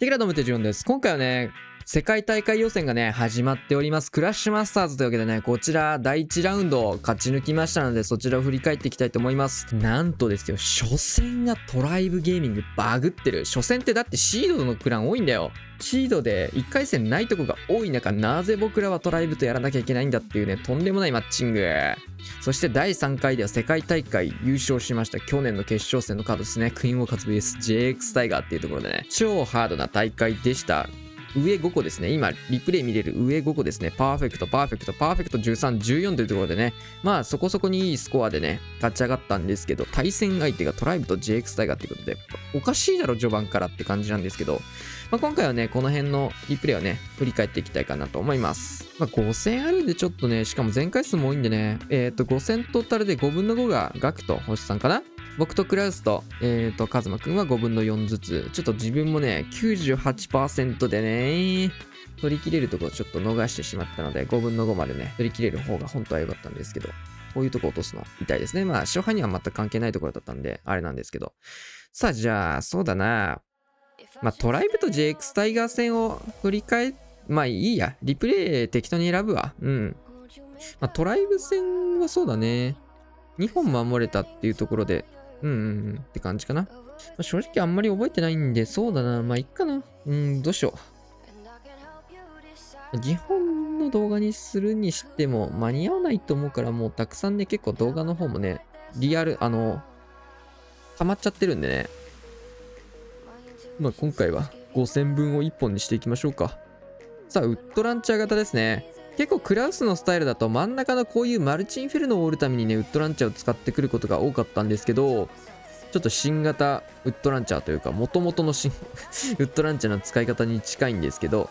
テキラドムテジオンです。今回はね、世界大会予選がね、始まっております。クラッシュマスターズというわけでね、こちら第1ラウンドを勝ち抜きましたので、そちらを振り返っていきたいと思います。なんとですよ、初戦がトライブゲーミングバグってる。初戦ってだってシードのクラン多いんだよ。シードで1回戦ないとこが多い中、なぜ僕らはトライブとやらなきゃいけないんだっていうね、とんでもないマッチング。そして第3回では世界大会優勝しました。去年の決勝戦のカードですね。クイーンウォーカーズ VS JX タイガーっていうところでね、超ハードな大会でした。上5個ですね。今、リプレイ見れる上5個ですね。パーフェクト、パーフェクト、パーフェクト13、14というところでね。まあ、そこそこにいいスコアでね、勝ち上がったんですけど、対戦相手がトライブと JX タイガーっていうことで、おかしいだろ、序盤からって感じなんですけど、まあ、今回はね、この辺のリプレイをね、振り返っていきたいかなと思います。まあ、5戦あるんでちょっとね、しかも前回数も多いんでね、5戦トータルで5分の5がガクと星さんかな。僕とクラウスと、カズマくんは5分の4ずつ。ちょっと自分もね、98% でね、取り切れるところちょっと逃してしまったので、5分の5までね、取り切れる方が本当は良かったんですけど、こういうとこ落とすの痛いですね。まあ、勝敗には全く関係ないところだったんで、あれなんですけど。さあ、じゃあ、そうだな。まあ、トライブと JX タイガー戦を振り返まあいいや。リプレイ適当に選ぶわ。うん。まあ、トライブ戦はそうだね。2本守れたっていうところで、って感じかな。まあ、正直あんまり覚えてないんで、そうだな。まあ、いっかな。どうしよう。基本の動画にするにしても間に合わないと思うから、もうたくさんね、結構動画の方もね、リアル、溜まっちゃってるんでね。まあ、今回は5000分を1本にしていきましょうか。さあ、ウッドランチャー型ですね。結構クラウスのスタイルだと真ん中のこういうマルチインフェルノを折るためにね、ウッドランチャーを使ってくることが多かったんですけど、ちょっと新型ウッドランチャーというか、元々の新ウッドランチャーの使い方に近いんですけど、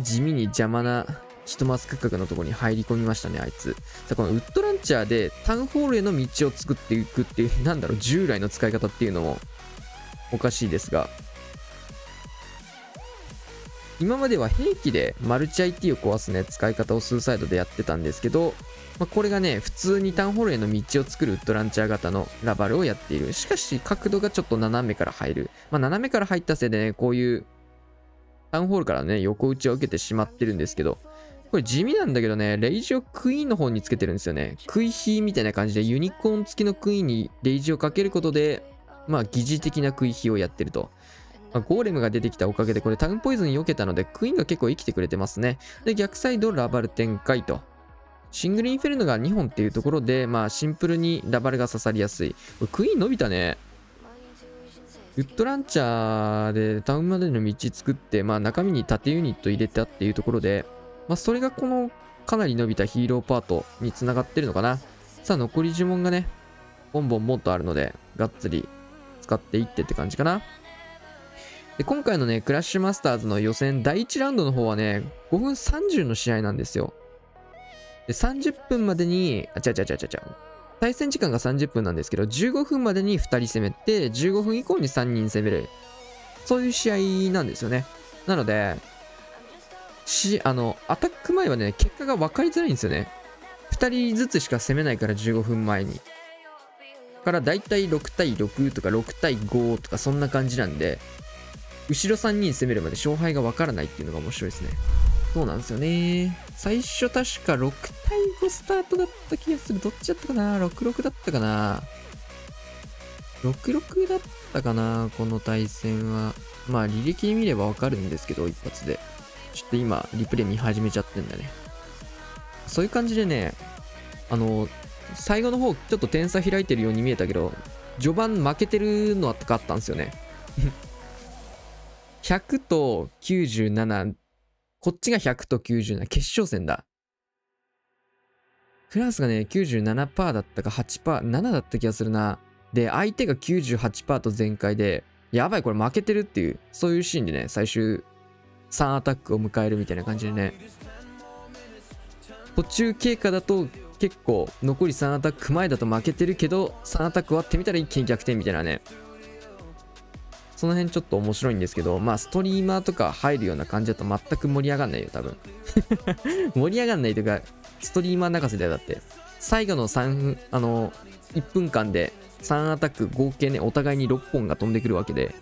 地味に邪魔な一マス価格のところに入り込みましたね、あいつ。さあ、このウッドランチャーでタウンホールへの道を作っていくっていう、なんだろう、従来の使い方っていうのもおかしいですが、今までは兵器でマルチ IT を壊すね、使い方をスーサイドでやってたんですけど、これがね、普通にタウンホールへの道を作るウッドランチャー型のラバルをやっている。しかし、角度がちょっと斜めから入る。斜めから入ったせいでね、こういうタウンホールからね、横打ちを受けてしまってるんですけど、これ地味なんだけどね、レイジをクイーンの方につけてるんですよね。クイヒーみたいな感じでユニコーン付きのクイーンにレイジをかけることで、疑似的なクイヒーをやってると。ゴーレムが出てきたおかげでこれタウンポイズン避けたのでクイーンが結構生きてくれてますね。で、逆サイドラバル展開と。シングルインフェルノが2本っていうところで、シンプルにラバルが刺さりやすい。これクイーン伸びたね。ウッドランチャーでタウンまでの道作って、中身に縦ユニット入れたっていうところで、それがこのかなり伸びたヒーローパートにつながってるのかな。さあ、残り呪文がね、ボンボンボンとあるので、がっつり使っていってって感じかな。で、今回のね、クラッシュマスターズの予選第1ラウンドの方はね、5分30の試合なんですよ。で、30分までに、対戦時間が30分なんですけど、15分までに2人攻めて、15分以降に3人攻める。そういう試合なんですよね。なので、アタック前はね、結果が分かりづらいんですよね。2人ずつしか攻めないから15分前に。からだいたい6対6とか6対5とかそんな感じなんで、後ろ3人攻めるまで勝敗が分からないっていうのが面白いですね。そうなんですよね。最初確か6対5スタートだった気がする。どっちだったかな ?66 だったかな ?66 だったかなこの対戦は。履歴で見れば分かるんですけど、一発で。ちょっと今、リプレイ見始めちゃってんだね。そういう感じでね、最後の方、ちょっと点差開いてるように見えたけど、序盤負けてるのとかあったんですよね。100と97、こっちが100と97、決勝戦だ。クラスがね、97% だったか8%、7だった気がするな。で、相手が 98% と全開で、やばい、これ負けてるっていう、そういうシーンでね、最終3アタックを迎えるみたいな感じでね。途中経過だと結構残り3アタック前だと負けてるけど、3アタック終わってみたら一気に逆転みたいなね。その辺ちょっと面白いんですけど、ストリーマーとか入るような感じだと全く盛り上がんないよ、多分。盛り上がんないというか、ストリーマー泣かせだよ、だって。最後の1分間で3アタック合計ね、お互いに6本が飛んでくるわけで、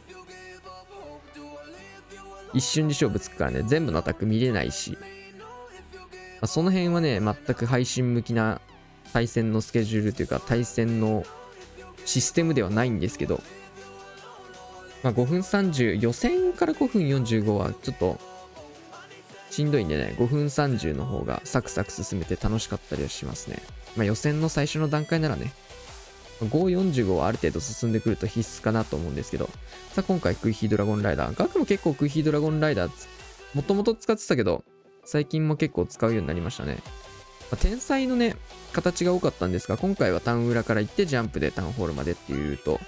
一瞬で勝負つくからね、全部のアタック見れないし、その辺はね、全く配信向きな対戦のスケジュールというか、対戦のシステムではないんですけど、5分30、予選から5分45はちょっとしんどいんでね、5分30の方がサクサク進めて楽しかったりはしますね。予選の最初の段階ならね、545はある程度進んでくると必須かなと思うんですけど、さあ今回クイヒードラゴンライダー、ガクも結構クイヒードラゴンライダーもともと使ってたけど、最近も結構使うようになりましたね。天才のね、形が多かったんですが、今回はタウン裏から行ってジャンプでタウンホールまでっていうと、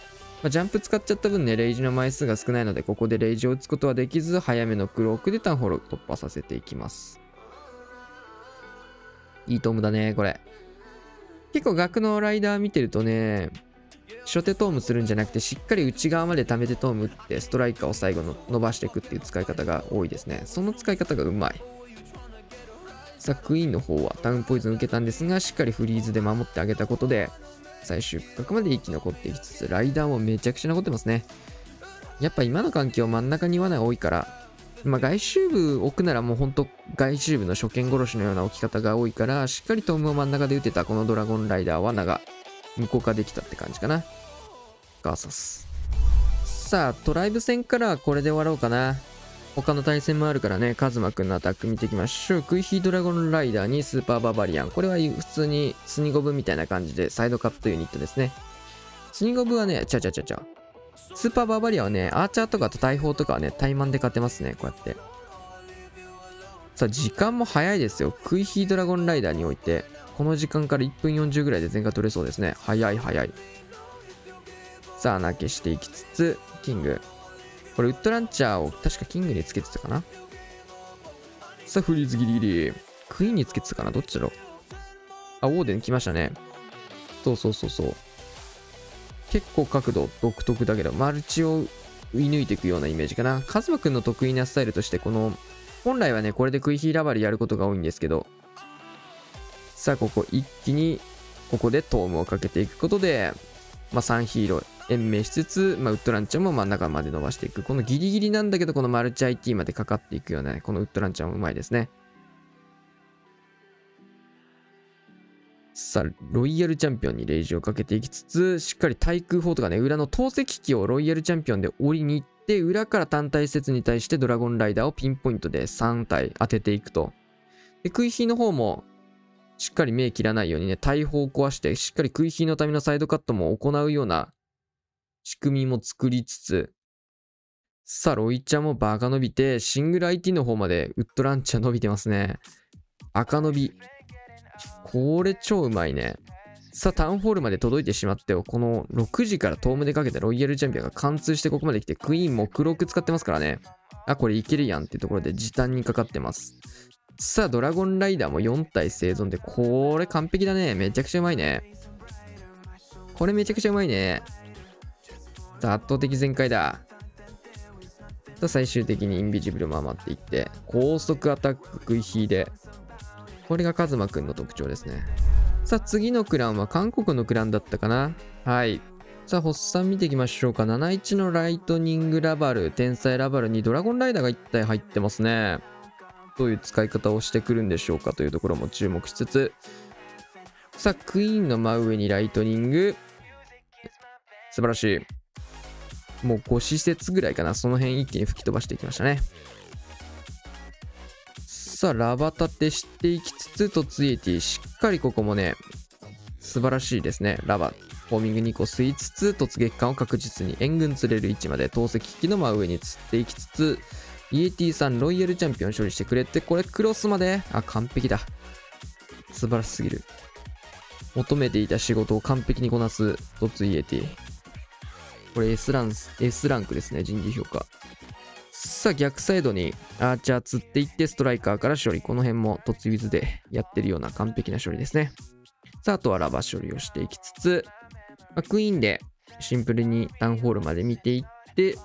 ジャンプ使っちゃった分ね、レイジの枚数が少ないので、ここでレイジを打つことはできず、早めのクロークでタウンホールを突破させていきます。いいトームだね、これ。結構額のライダー見てるとね、初手トームするんじゃなくて、しっかり内側まで溜めてトーム打って、ストライカーを最後の伸ばしていくっていう使い方が多いですね。その使い方がうまい。さあ、クイーンの方はタウンポイズン受けたんですが、しっかりフリーズで守ってあげたことで、最終区画まで生き残っていきつつ、ライダーもめちゃくちゃ残ってますね。やっぱ今の環境真ん中に罠多いから、外周部置くならもうほんと外周部の初見殺しのような置き方が多いから、しっかりトームを真ん中で打てたこのドラゴンライダー罠が無効化できたって感じかな。ガーサス。さあ、トライブ戦からはこれで終わろうかな。他の対戦もあるからね、カズマくんのアタック見ていきましょう。クイヒードラゴンライダーにスーパーババリアン。これは普通にスニゴブみたいな感じでサイドカットユニットですね。スニゴブはね、スーパーババリアンはね、アーチャーとかと大砲とかはね、怠慢で勝てますね、こうやって。さあ、時間も早いですよ。クイヒードラゴンライダーにおいて、この時間から1分40ぐらいで全回取れそうですね。早い。さあ、穴消していきつつ、キング。これウッドランチャーを確かキングにつけてたかな。さあフリーズギリギリ。クイーンにつけてたかな、どっちだろう。あ、オーデン来ましたね。そう。結構角度独特だけど、マルチを追い抜いていくようなイメージかな。カズマくんの得意なスタイルとして、本来はね、これでクイヒーラバリやることが多いんですけど、さあここ一気に、ここでトームをかけていくことで、3ヒーロー、延命しつつ、ウッドランチャーも真ん中まで伸ばしていく。このギリギリなんだけど、このマルチ IT までかかっていくようなね、このウッドランチャーもうまいですね。さあ、ロイヤルチャンピオンにレイジをかけていきつつ、しっかり対空砲とかね、裏の投石機をロイヤルチャンピオンで降りに行って、裏から単体施設に対してドラゴンライダーをピンポイントで3体当てていくと。で、クイヒーの方も、しっかり目切らないようにね、大砲を壊して、しっかりクイヒーのためのサイドカットも行うような仕組みも作りつつ、さあ、ロイちゃんもバカ伸びて、シングル IT の方までウッドランチャー伸びてますね。赤伸び。これ超うまいね。さあ、タウンホールまで届いてしまってよ。この6時からトームでかけたロイヤルチャンピオンが貫通してここまで来て、クイーンもクローク使ってますからね。あ、これいけるやんっていうところで時短にかかってます。さあ、ドラゴンライダーも4体生存で、これ完璧だね。めちゃくちゃうまいね。これめちゃくちゃうまいね。さあ、圧倒的全開だ。さあ、最終的にインビジブルも余っていって、高速アタッククイヒーで、これがカズマくんの特徴ですね。さあ、次のクランは韓国のクランだったかな。はい。さあ、ホッサン見ていきましょうか。71のライトニングラバル、天才ラバルにドラゴンライダーが1体入ってますね。どういう使い方をしてくるんでしょうかというところも注目しつつ、さあ、クイーンの真上にライトニング。素晴らしい。もう5施設ぐらいかな。その辺一気に吹き飛ばしていきましたね。さあ、ラバ立てしていきつつ、突イエティ。しっかりここもね、素晴らしいですね。ラバ、フォーミング2個吸いつつ、突撃艦を確実に援軍釣れる位置まで投石機の真上に釣っていきつつ、イエティさん、ロイヤルチャンピオン処理してくれて、これクロスまで、あ、完璧だ。素晴らしすぎる。求めていた仕事を完璧にこなす、突イエティ。これ S ランクですね、人事評価。さあ、逆サイドにアーチャー釣っていって、ストライカーから処理。この辺も突ウィズでやってるような完璧な処理ですね。さあ、あとはラバ処理をしていきつつ、クイーンでシンプルにタウンホールまで見ていって、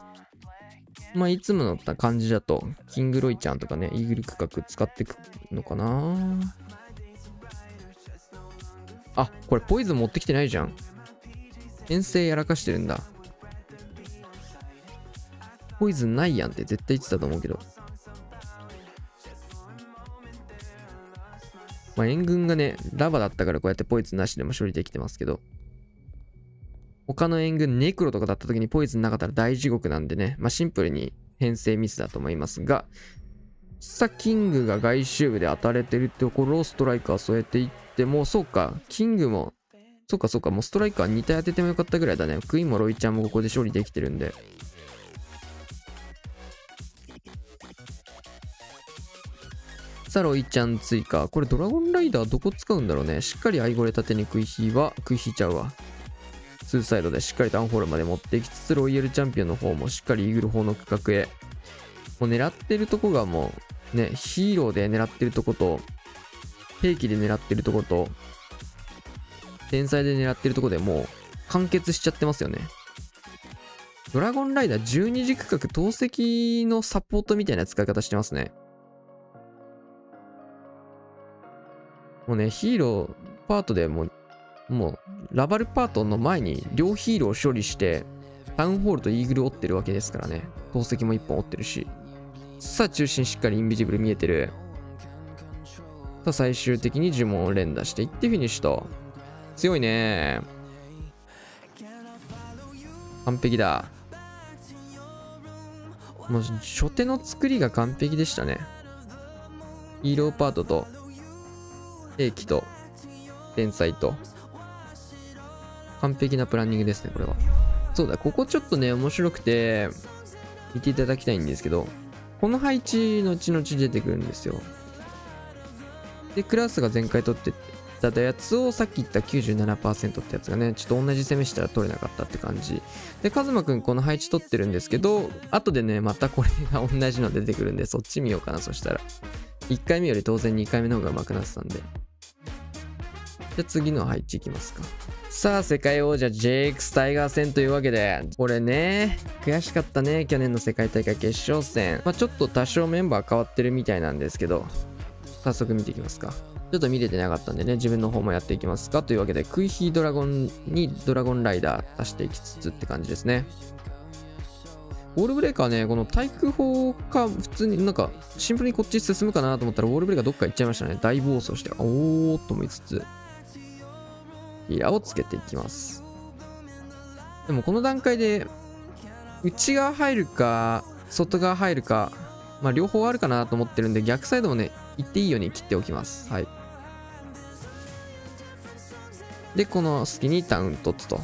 いつもの感じだと、キングロイちゃんとかね、イーグル区画使っていくのかな。あ、これポイズン持ってきてないじゃん。遠征やらかしてるんだ。ポイズンないやんって絶対言ってたと思うけど。まあ、援軍がね、ラバだったからこうやってポイズンなしでも処理できてますけど、他の援軍、ネクロとかだった時にポイズンなかったら大地獄なんでね、まあ、シンプルに編成ミスだと思いますが、さあ、キングが外周部で当たれてるところをストライカー添えていっても、そうか、キングも、そうかそうか、もうストライカー2体当ててもよかったぐらいだね。クイーンもロイちゃんもここで処理できてるんで。さあ、ロイちゃん追加。これドラゴンライダーどこ使うんだろうね。しっかりアイゴレ縦に食い火ちゃうわ。ツーサイドでしっかりタウンホールまで持っていきつつ、ロイヤルチャンピオンの方もしっかりイーグル砲の区画へ。もう狙ってるとこがもう、ね、ヒーローで狙ってるとこと、兵器で狙ってるとこと、天才で狙ってるとこでもう完結しちゃってますよね。ドラゴンライダー12時区画投石のサポートみたいな使い方してますね。もうね、ヒーローパートでもうラバルパートの前に両ヒーローを処理して、タウンホールとイーグルを追ってるわけですからね。投石も1本追ってるし。さあ、中心しっかりインビジブル見えてる。さあ、最終的に呪文を連打していってフィニッシュと。強いね。完璧だ。もう初手の作りが完璧でしたね。ヒーローパートと兵器と天才と完璧なプランニングですね、これは。そうだ、ここちょっとね、面白くて見ていただきたいんですけど、この配置後々出てくるんですよ。で、クラスが前回取ってたやつをさっき言った 97% ってやつがね、ちょっと同じ攻めしたら取れなかったって感じ。で、カズマくんこの配置取ってるんですけど、後でね、またこれが同じの出てくるんで、そっち見ようかな、そしたら。1回目より当然2回目の方が上手くなってたんで。じゃあ次の配置いきますか。さあ、世界王者 JX タイガー戦というわけで、これね、悔しかったね、去年の世界大会決勝戦。まあちょっと多少メンバー変わってるみたいなんですけど、早速見ていきますか。ちょっと見れてなかったんでね、自分の方もやっていきますか。というわけで、クイヒードラゴンにドラゴンライダー足していきつつって感じですね。ウォールブレーカーね、この対空砲か、普通になんか、シンプルにこっち進むかなと思ったら、ウォールブレーカーどっか行っちゃいましたね。大暴走して、おーっと思いつつ、ヒーラーをつけていきます。でもこの段階で、内側入るか、外側入るか、まあ両方あるかなと思ってるんで、逆サイドもね、行っていいように切っておきます。はい。で、この隙にタウン突と。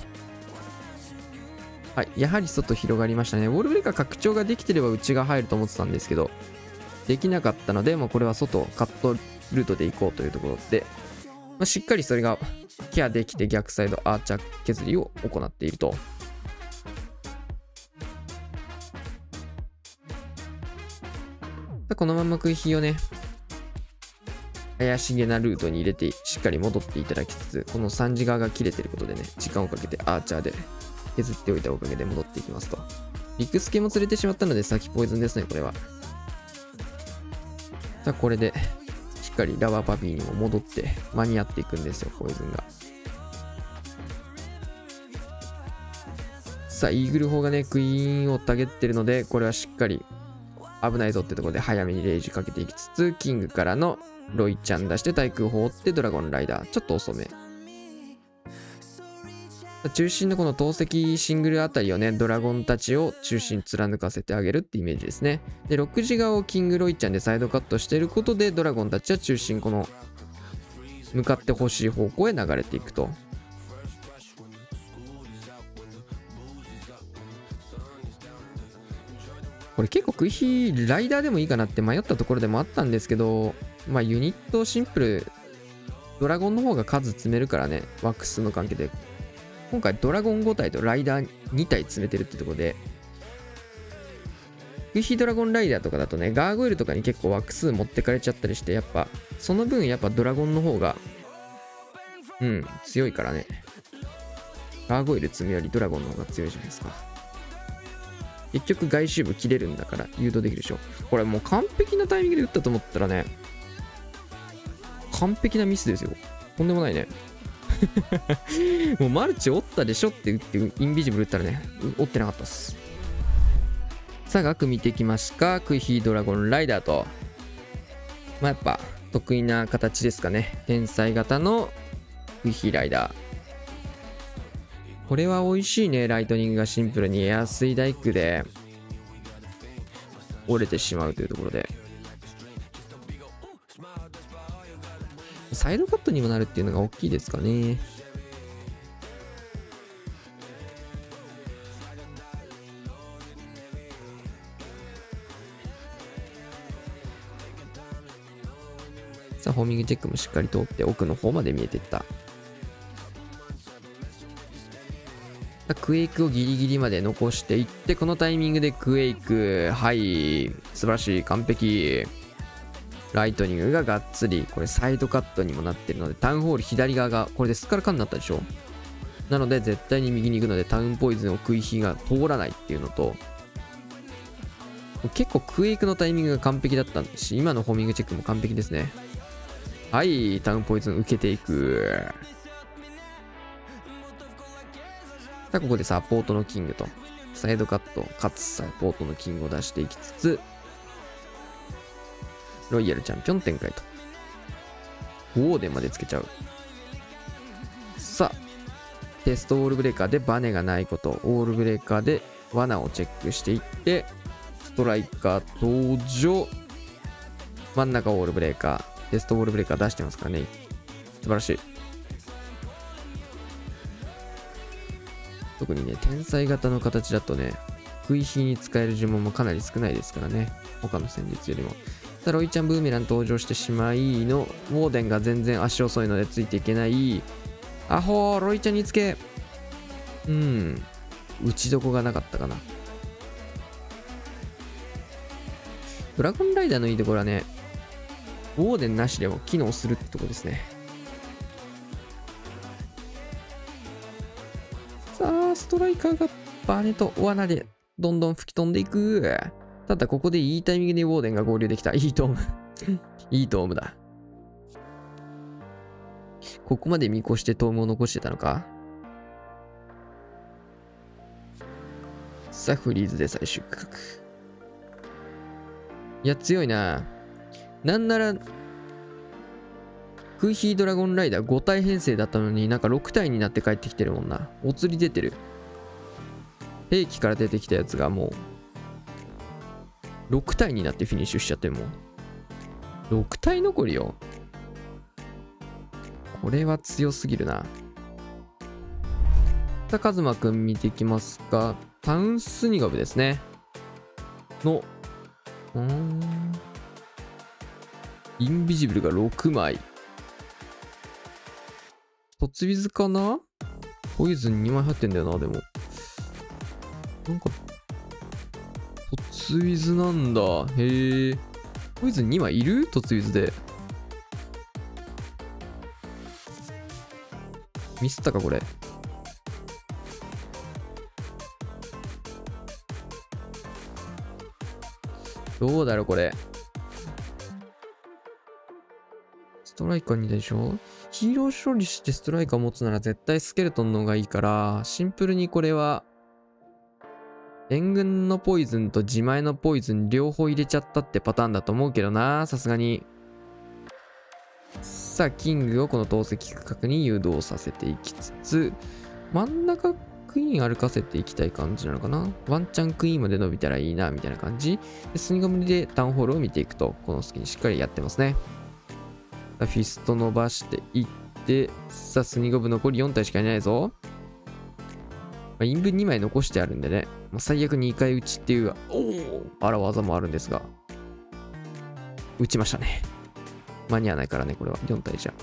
はい。やはり外広がりましたね。ウォールブレーカー拡張ができてれば内側入ると思ってたんですけど、できなかったので、もうこれは外カットルートで行こうというところで、まあ、しっかりそれがケアできて逆サイドアーチャー削りを行っていると。このまま食い火をね、怪しげなルートに入れてしっかり戻っていただきつつ、この3時側が切れてることでね、時間をかけてアーチャーで削っておいたおかげで戻っていきますと。ビッグスケも釣れてしまったので先ポイズンですね、これは。さあ、これでしっかりラバーパビーにも戻って間に合っていくんですよ、ポイズンが。さあ、イーグル砲がね、クイーンをたげってるので、これはしっかり危ないぞってところで早めにレイジかけていきつつ、キングからのロイちゃん出して対空砲を追ってドラゴンライダー。ちょっと遅め。中心のこの投石シングルあたりをね、ドラゴンたちを中心貫かせてあげるってイメージですね。で、6時側をキングロイちゃんでサイドカットしていることで、ドラゴンたちは中心この向かってほしい方向へ流れていくと。これ結構クイヒライダーでもいいかなって迷ったところでもあったんですけど、まあユニットシンプル、ドラゴンの方が数詰めるからね、ワックスの関係で。今回ドラゴン5体とライダー2体詰めてるってところで、クイヒドラゴンライダーとかだとね、ガーゴイルとかに結構ワックス持ってかれちゃったりして、やっぱ、その分やっぱドラゴンの方が、強いからね。ガーゴイル積むよりドラゴンの方が強いじゃないですか。結局外周部切れるんだから誘導できるでしょ。これもう完璧なタイミングで打ったと思ったらね、完璧なミスですよ。とんでもないね。もうマルチ折ったでしょって打ってインビジブル打ったらね、折ってなかったっす。さあ、額見てきますか。クイヒードラゴンライダーと。やっぱ得意な形ですかね。天才型のクイヒーライダー。これは美味しいね。ライトニングがシンプルにエアスイダイクで折れてしまうというところで。サイドカットにもなるっていうのが大きいですかね。さあ、ホーミングチェックもしっかり通って奥の方まで見えていった。クエイクをギリギリまで残していって、このタイミングでクエイク。はい。素晴らしい。完璧。ライトニングががっつり。これサイドカットにもなってるので、タウンホール左側が、これでスカルカンになったでしょ。なので、絶対に右に行くので、タウンポイズンをクイヒが通らないっていうのと、結構クエイクのタイミングが完璧だったし、今のホーミングチェックも完璧ですね。はい。タウンポイズン受けていく。さあ、ここでサポートのキングと、サイドカット、かつサポートのキングを出していきつつ、ロイヤルチャンピオン展開と。ウォーデンまでつけちゃう。さあ、テストオールブレーカーでバネがないこと、オールブレーカーで罠をチェックしていって、ストライカー登場。真ん中オールブレーカー、テストオールブレーカー出してますからね。素晴らしい。特にね、天才型の形だとね、クイヒに使える呪文もかなり少ないですからね。他の戦術よりも。さあ、ロイちゃんブーメラン登場してしまいの、ウォーデンが全然足遅いのでついていけない。アホー、ロイちゃんにつけ。打ちどこがなかったかな。ドラゴンライダーのいいところはね、ウォーデンなしでも機能するってとこですね。さあ、ストライカーがバネと罠でどんどん吹き飛んでいく。ただ、ここでいいタイミングでウォーデンが合流できた。いいトーム。いいトームだ。ここまで見越してトームを残してたのか。さあ、フリーズで最終価格。いや、強いな。なんなら、クイヒードラゴンライダー5体編成だったのになんか6体になって帰ってきてるもんな。お釣り出てる。兵器から出てきたやつがもう、6体になってフィニッシュしちゃってもう。6体残りよ。これは強すぎるな。さあ、カズマくん見ていきますか。タウンスニガブですね。の、インビジブルが6枚。突ウィズかな？ポイズン2枚入ってんだよな、でも。なんか、突ウィズなんだ。へえ。ポイズン2枚いる？突ウィズで。ミスったか、これ。どうだろう、これ。ストライカー2でしょ？ヒーロー処理してストライカー持つなら絶対スケルトンの方がいいから、シンプルにこれは、援軍のポイズンと自前のポイズン両方入れちゃったってパターンだと思うけどな、さすがに。さあ、キングをこの投石区画に誘導させていきつつ、真ん中クイーン歩かせていきたい感じなのかな。ワンチャンクイーンまで伸びたらいいな、みたいな感じ。で、スニガムでタウンホールを見ていくと、この隙にしっかりやってますね。フィスト伸ばしていって、さあ、スニガブ残り4体しかいないぞ。インブ2枚残してあるんでね、最悪2回打ちっていう荒技もあるんですが、打ちましたね。間に合わないからね、これは。4体じゃ。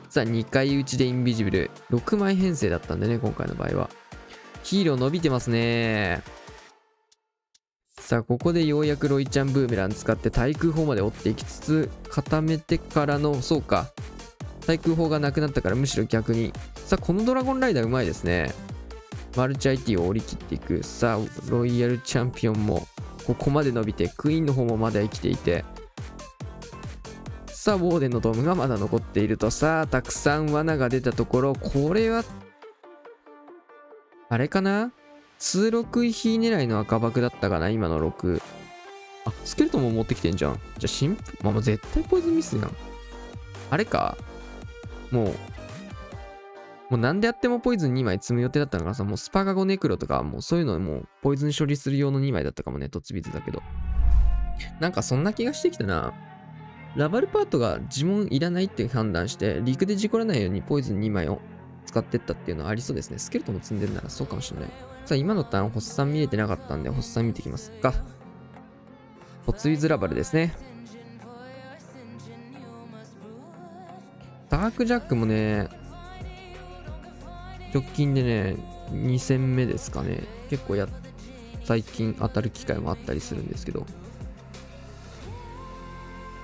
さあ、2回打ちでインビジブル。6枚編成だったんでね、今回の場合は。ヒーロー伸びてますね。さあ、ここでようやくロイちゃんブーメラン使って対空砲まで折っていきつつ、固めてからの、そうか。対空砲がなくなったからむしろ逆に。さあ、このドラゴンライダーうまいですね。マルチ IT を折り切っていく。さあ、ロイヤルチャンピオンもここまで伸びて、クイーンの方もまだ生きていて。さあ、ウォーデンのドームがまだ残っていると。さあ、たくさん罠が出たところ、これは、あれかな？ 26位比狙いの赤爆だったかな、今の6。あ、スケルトンも持ってきてんじゃん。じゃあまあ、もう絶対ポイズンミスやん。あれかもう何でやってもポイズン2枚積む予定だったのからさ、もうスパガゴネクロとか、もうそういうのもうポイズン処理する用の2枚だったかもね、突ビズだけど。なんかそんな気がしてきたな。ラバルパートが呪文いらないって判断して、陸で事故らないようにポイズン2枚を使ってったっていうのはありそうですね。スケルトンも積んでるならそうかもしれない。さあ、今のターン、ホッサン見えてなかったんで、ホッサン見てきますか。ポツイズラバルですね。ダークジャックもね、直近でね、2戦目ですかね。結構最近当たる機会もあったりするんですけど。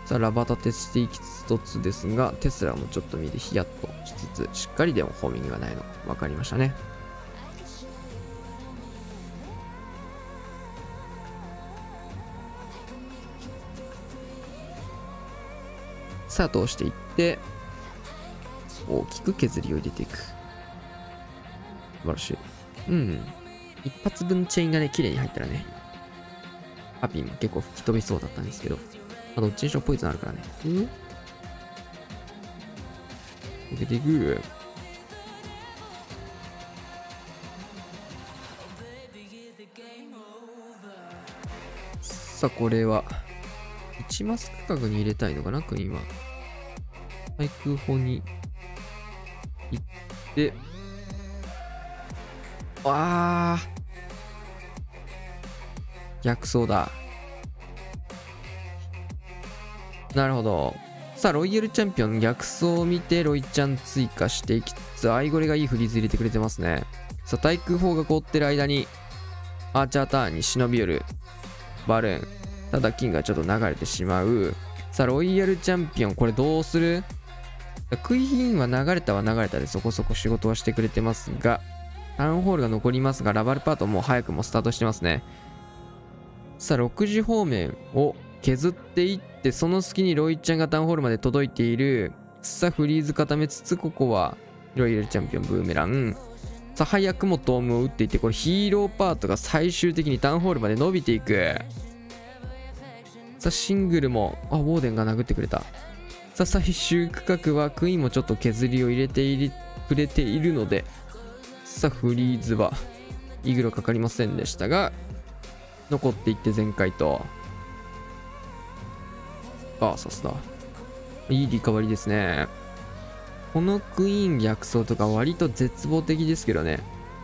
さあ、ラバ立てしていきつつですが、テスラもちょっと見てヒヤッとしつつ、しっかりでもホーミングがないの分かりましたね。さあ、通していって、大きく削りを入れていく。素晴らしい。うん。一発分チェーンがね、綺麗に入ったらね、ハピンも結構吹き飛びそうだったんですけど、どっちにしろポイズンあるからね。受けていく。さあ、これは、1マス区画に入れたいのかな、クイーンは。対空砲に行って、逆走だ。なるほど。さあ、ロイヤルチャンピオン逆走を見て、ロイちゃん追加していきつつ、アイゴレがいいフリーズ入れてくれてますね。さあ、対空砲が凍ってる間に、アーチャーターンに忍び寄る。バルーン。ただ、キングがちょっと流れてしまう。さあ、ロイヤルチャンピオン、これどうする？クイーンは流れたは流れたでそこそこ仕事はしてくれてますが、タウンホールが残りますが、ラバルパートもう早くもスタートしてますね。さあ、6時方面を削っていって、その隙にロイちゃんがタウンホールまで届いている。さあ、フリーズ固めつつ、ここはロイヤルチャンピオンブーメラン。さあ、早くもドームを打っていって、これヒーローパートが最終的にタウンホールまで伸びていく。さあ、シングルも、ウォーデンが殴ってくれた。さあ、最終区画はクイーンもちょっと削りを入れてくれているので、さあ、フリーズはイーグルかかりませんでしたが、残っていって全開と。バーサスだ。いいリカバリーですね。このクイーン逆走とか割と絶望的ですけどね。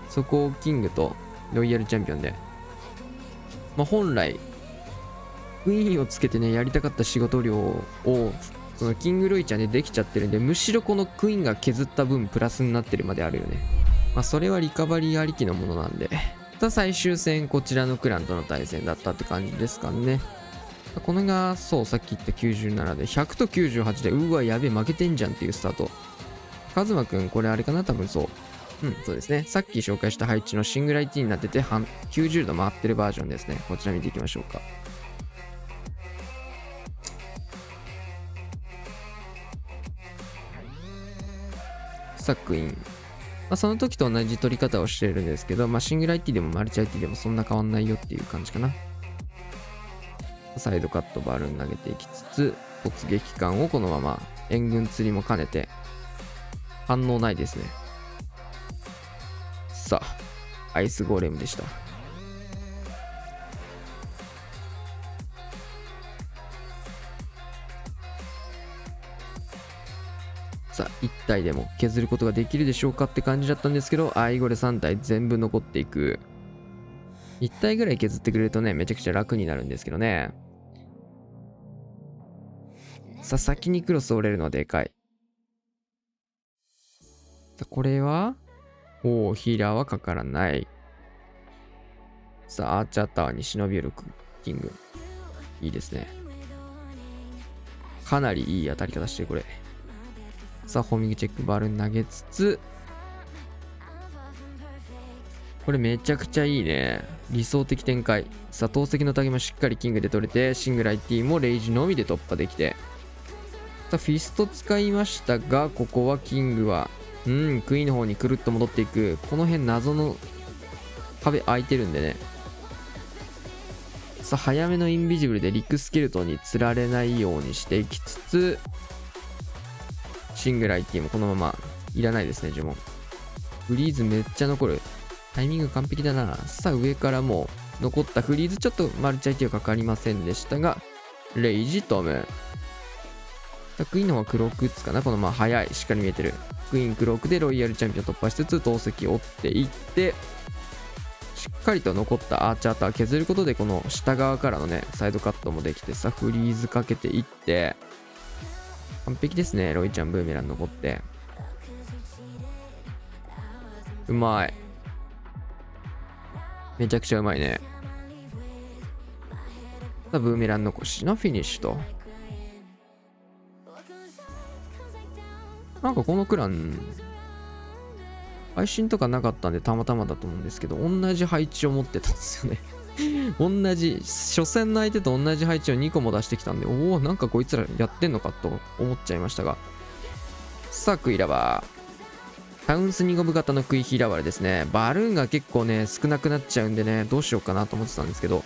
そこをキングとロイヤルチャンピオンで。本来、クイーンをつけてね、やりたかった仕事量を、そのキングロイちゃんでできちゃってるんで、むしろこのクイーンが削った分プラスになってるまであるよね。それはリカバリーありきのものなんで。最終戦、こちらのクランとの対戦だったって感じですかね。このが、そう、さっき言った97で、100と98で、うわ、やべえ、負けてんじゃんっていうスタート。カズマくん、これあれかな多分そう。そうですね。さっき紹介した配置のシングライティになってて、90度回ってるバージョンですね。こちら見ていきましょうか。さあ、クイーン。その時と同じ取り方をしてるんですけど、シングル IT でもマルチ IT でもそんな変わんないよっていう感じかな。サイドカットバルーン投げていきつつ、突撃艦をこのまま援軍釣りも兼ねて、反応ないですね。さあ、アイスゴーレムでした。さあ、1体でも削ることができるでしょうかって感じだったんですけど、アイゴレ3体全部残っていく。1体ぐらい削ってくれるとね、めちゃくちゃ楽になるんですけどね。さあ、先にクロス折れるのはでかい。さあ、これはヒーラーはかからない。さあ、アーチャータワーに忍び寄るクッキング。いいですね。かなりいい当たり方してる、これ。さあ、ホーミングチェックバルーン投げつつ、これめちゃくちゃいいね。理想的展開。さあ、投石のタゲもしっかりキングで取れて、シングル IT もレイジのみで突破できて。さあ、フィスト使いましたが、ここはキングは、クイーンの方にくるっと戻っていく。この辺謎の壁空いてるんでね。さあ、早めのインビジブルでリックスケルトンに釣られないようにしていきつつ、シングル IT もこのままいらないですね、呪文。フリーズめっちゃ残る。タイミング完璧だな。さあ、上からもう残ったフリーズ、ちょっとマルチ IT はかかりませんでしたが、レイジトム。クイーンの方は黒くつかな。このまあ速い、しっかり見えてる。クイーン黒くでロイヤルチャンピオン突破しつつ、投石を追っていって、しっかりと残ったアーチャーター削ることで、この下側からのね、サイドカットもできてさ、フリーズかけていって、完璧ですね。ロイちゃんブーメラン残って。うまい。めちゃくちゃうまいね。さあ、ブーメラン残しのフィニッシュと。なんかこのクラン、配信とかなかったんでたまたまだと思うんですけど、同じ配置を持ってたんですよね。同じ、初戦の相手と同じ配置を2個も出してきたんで、おお、なんかこいつらやってんのかと思っちゃいましたが。さあ、クイラバー。タウンスニゴブ型のクイヒラバルですね。バルーンが結構ね、少なくなっちゃうんでね、どうしようかなと思ってたんですけど、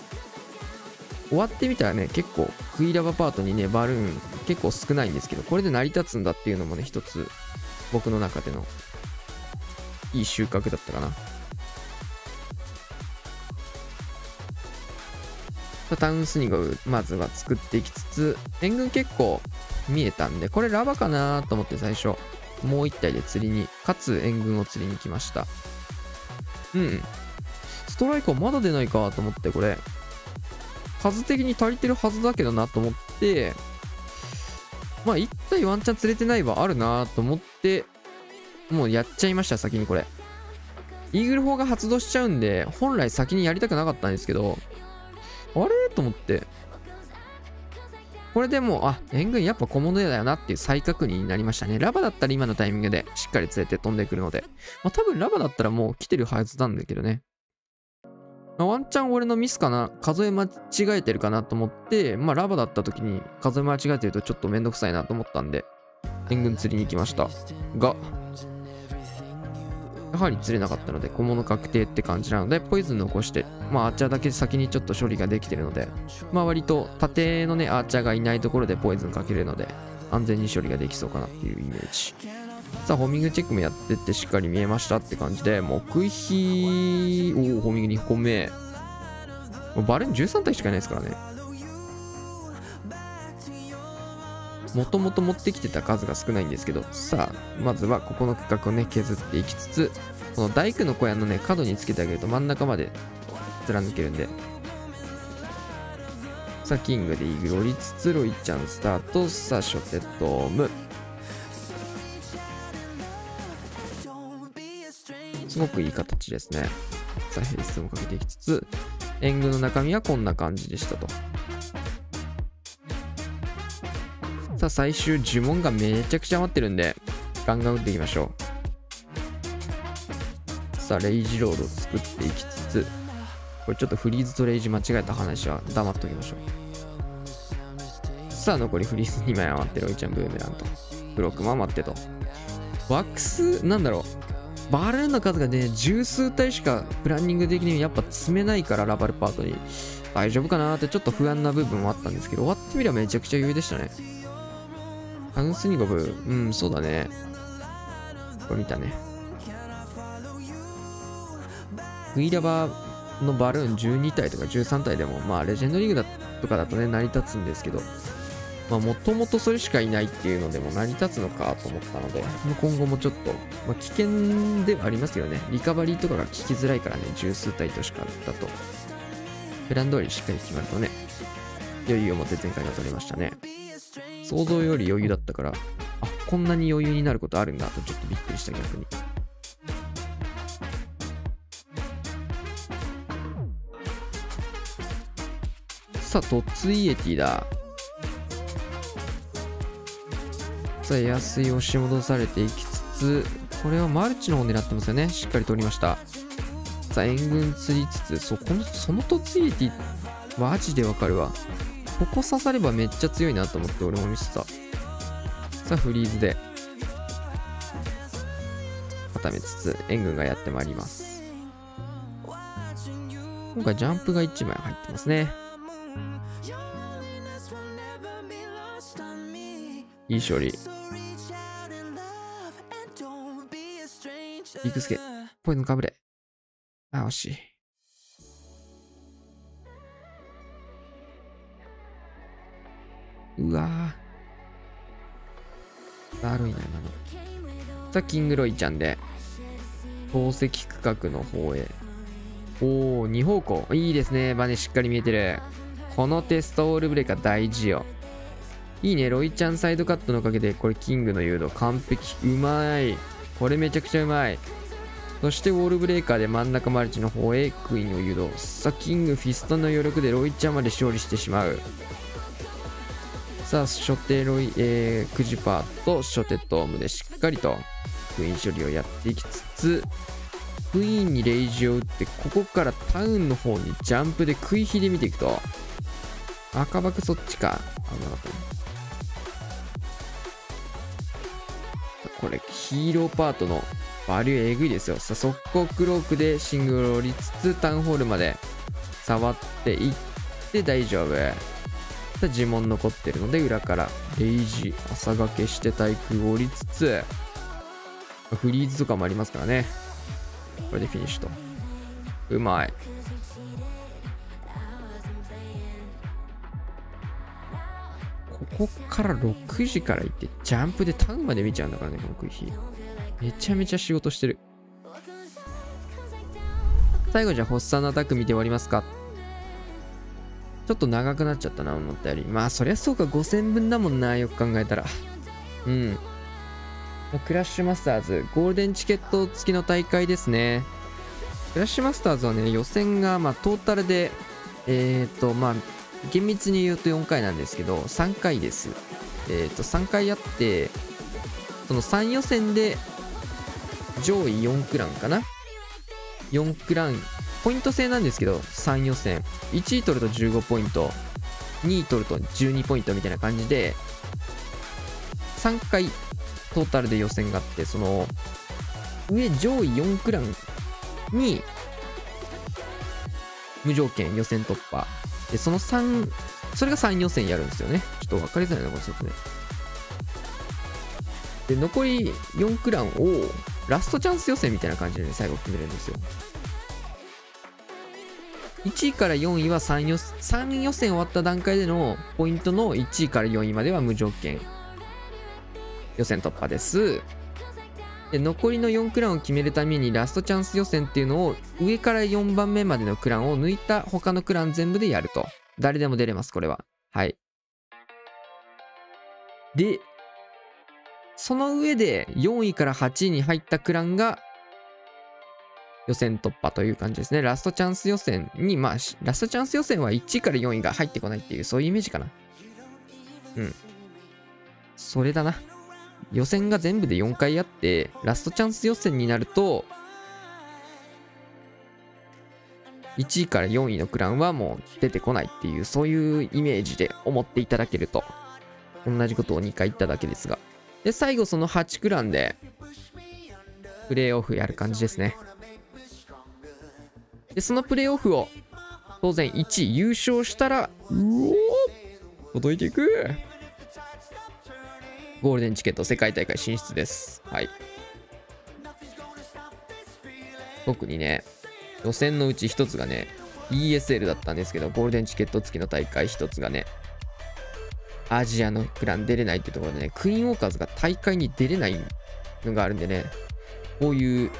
終わってみたらね、結構クイラバパートにね、バルーン結構少ないんですけど、これで成り立つんだっていうのもね、一つ僕の中でのいい収穫だったかな。タウンスニゴブまずは作っていきつつ、援軍結構見えたんで、これラバかなと思って最初もう一体で釣りに、かつ援軍を釣りに来ました。ストライカーまだ出ないかと思って、これ数的に足りてるはずだけどなと思って、まあ1体ワンチャン釣れてないはあるなと思って、もうやっちゃいました。先にこれイーグル砲が発動しちゃうんで、本来先にやりたくなかったんですけど、あれと思って、これでもう、あ、援軍やっぱ小物だよなっていう再確認になりましたね。ラバだったら今のタイミングでしっかり釣れて飛んでくるので、まあ多分ラバだったらもう来てるはずなんだけどね。ワンチャン俺のミスかな、数え間違えてるかなと思って、まあラバだった時に数え間違えてるとちょっとめんどくさいなと思ったんで、援軍釣りに行きましたが、やはり釣れなかったので小物確定って感じなので、ポイズン残して、まあアーチャーだけ先にちょっと処理ができてるので、まあ割と縦のねアーチャーがいないところでポイズンかけるので安全に処理ができそうかなっていうイメージ。さあホーミングチェックもやってってしっかり見えましたって感じで、木碑、おお、ホーミング2個目、バレン13体しかいないですからね。もともと持ってきてた数が少ないんですけど、さあまずはここの区画をね削っていきつつ、この大工の小屋のね角につけてあげると真ん中まで貫けるんで、さあキングでイーグル降りつつロイちゃんスタート。さあショテトーム、すごくいい形ですね。さあヘイストもかけていきつつ、援軍の中身はこんな感じでしたと。さあ最終呪文がめちゃくちゃ余ってるんでガンガン打っていきましょう。さあレイジロードを作っていきつつ、これちょっとフリーズとレイジ間違えた話は黙っときましょう。さあ残りフリーズ2枚余ってロイちゃんブーメランとブロックも余ってと、ワックスなんだろう、バルーンの数がね十数体しかプランニング的にやっぱ積めないから、ラバルパートに大丈夫かなーってちょっと不安な部分もあったんですけど、終わってみればめちゃくちゃ余裕でしたね。タウンスニゴブ、そうだね。これ見たね。クイラバのバルーン12体とか13体でも、まあ、レジェンドリーグとかだとね、成り立つんですけど、まあ、もともとそれしかいないっていうのでも成り立つのかと思ったので、今後もちょっと、まあ、危険ではありますよね。リカバリーとかが効きづらいからね、十数体としかだと。プラン通りしっかり決まるとね、余裕を持って前回が取れましたね。想像より余裕だったから、あ、こんなに余裕になることあるんだとちょっとびっくりした。逆にさあトツイエティだ。さあエアスイ押し戻されていきつつ、これはマルチの方狙ってますよね。しっかり取りました。さあ援軍釣りつつ、そのトツイエティマジでわかるわ。ここ刺さればめっちゃ強いなと思って俺も見せた。さあフリーズで固めつつ援軍がやってまいります。今回ジャンプが1枚入ってますね。いい勝利。ビッグスケ、ポイントかぶれ。あ、惜しい。うわぁ。だるいな、今の。さあ、キングロイちゃんで、宝石区画の方へ。おー、2方向。いいですね。バネしっかり見えてる。このテストオールブレーカー大事よ。いいね。ロイちゃんサイドカットのおかげで、これキングの誘導完璧。うまい。これめちゃくちゃうまい。そしてウォールブレーカーで真ん中マルチの方へクイーンを誘導。さあ、キングフィストの余力でロイちゃんまで勝利してしまう。さあ、初手クジパーと初手トームでしっかりとクイーン処理をやっていきつつ、クイーンにレイジを打って、ここからタウンの方にジャンプで食い火で見ていくと、赤バクそっちか。危なかったね。これ、ヒーローパートのバリューえぐいですよ。さあ、速攻クロークでシングルを降りつつ、タウンホールまで触っていって大丈夫。呪文残ってるので裏からレイジ朝掛けして対空を降りつつフリーズとかもありますからね。これでフィニッシュと。うまい。ここから6時から行ってジャンプでタウンまで見ちゃうんだからね、このクイヒー。めちゃめちゃ仕事してる。最後じゃあホッサンのアタック見て終わりますか。ちょっと長くなっちゃったな、思ったより。まあ、そりゃそうか、5000分だもんな、よく考えたら。うん。クラッシュマスターズ、ゴールデンチケット付きの大会ですね。クラッシュマスターズはね、予選が、まあ、トータルで、まあ、厳密に言うと4回なんですけど、3回です。3回あって、その3予選で、上位4クランかな ?4 クラン。ポイント制なんですけど、3予選。1位取ると15ポイント、2位取ると12ポイントみたいな感じで、3回トータルで予選があって、その、上位4クランに、無条件予選突破。で、それが3予選やるんですよね。ちょっと分かりづらいな、この説明。で、残り4クランを、ラストチャンス予選みたいな感じで、ね、最後決めるんですよ。1位から4位は3予選終わった段階でのポイントの1位から4位までは無条件予選突破です。で、残りの4クランを決めるためにラストチャンス予選っていうのを上から4番目までのクランを抜いた他のクラン全部でやると。誰でも出れます、これは。はい。で、その上で4位から8位に入ったクランが予選突破という感じですね。ラストチャンス予選に、まあ、ラストチャンス予選は1位から4位が入ってこないっていう、そういうイメージかな。うん。それだな。予選が全部で4回あって、ラストチャンス予選になると、1位から4位のクランはもう出てこないっていう、そういうイメージで思っていただけると。同じことを2回言っただけですが。で、最後その8クランで、プレイオフやる感じですね。で、そのプレイオフを、当然1位優勝したら、届いていく。ゴールデンチケット世界大会進出です。はい。特にね、予選のうち1つがね、ESL だったんですけど、ゴールデンチケット付きの大会1つがね、アジアのクラン出れないってところでね、クイーンウォーカーズが大会に出れないのがあるんでね、こういう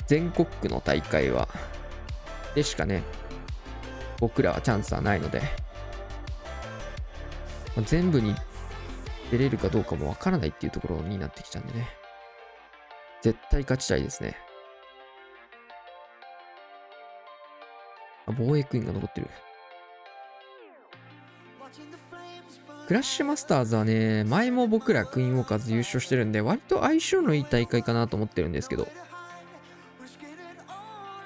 全国区の大会でしかね、僕らはチャンスはないので、全部に出れるかどうかもわからないっていうところになってきちゃうんでね、絶対勝ちたいですね。防衛クイーンが残ってる。クラッシュマスターズはね、前も僕らクイーンウォーカーズ優勝してるんで、割と相性のいい大会かなと思ってるんですけど。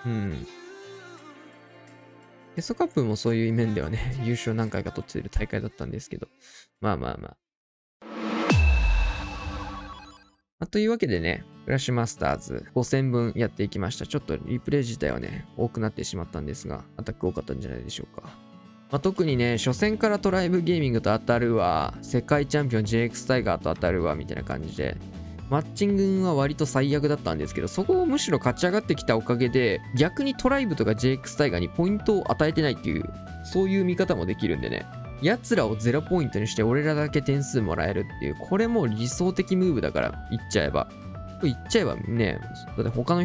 うん。ヘソカップもそういう面ではね、優勝何回か取ってる大会だったんですけど。まあまあまあ。というわけでね、クラッシュマスターズ5000分やっていきました。ちょっとリプレイ自体はね、多くなってしまったんですが、アタック多かったんじゃないでしょうか。特にね、初戦からトライブゲーミングと当たるわ、世界チャンピオン JX タイガーと当たるわ、みたいな感じで、マッチングは割と最悪だったんですけど、そこをむしろ勝ち上がってきたおかげで、逆にトライブとか JX タイガーにポイントを与えてないっていう、そういう見方もできるんでね。奴らを0ポイントにして俺らだけ点数もらえるっていう、これも理想的ムーブだから、言っちゃえばね、だって他の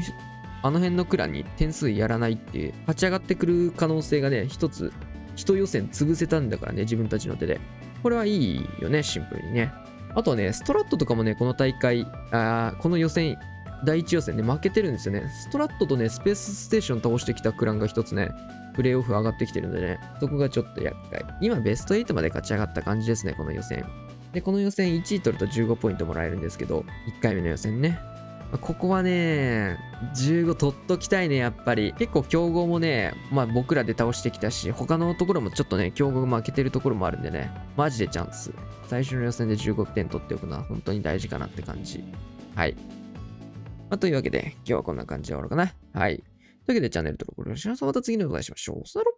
あの辺のクランに点数やらないっていう、勝ち上がってくる可能性がね、一予選潰せたんだからね、自分たちの手で。これはいいよね、シンプルにね。あとね、ストラットとかもね、この大会、この予選、第1予選で負けてるんですよね。ストラットとね、スペースステーション倒してきたクランが一つね、プレイオフ上がってきてるんでね、そこがちょっと厄介。今、ベスト8まで勝ち上がった感じですね、この予選。で、この予選1位取ると15ポイントもらえるんですけど、1回目の予選ね。ここはね、15取っときたいね、やっぱり。結構強豪もね、僕らで倒してきたし、他のところもちょっとね、強豪が負けてるところもあるんでね、マジでチャンス。最初の予選で15点取っておくのは本当に大事かなって感じ。はい。というわけで、今日はこんな感じで終わろうかな。はい。というわけで、チャンネル登録お願いします。また次の動画でお会いしましょう。さよなら。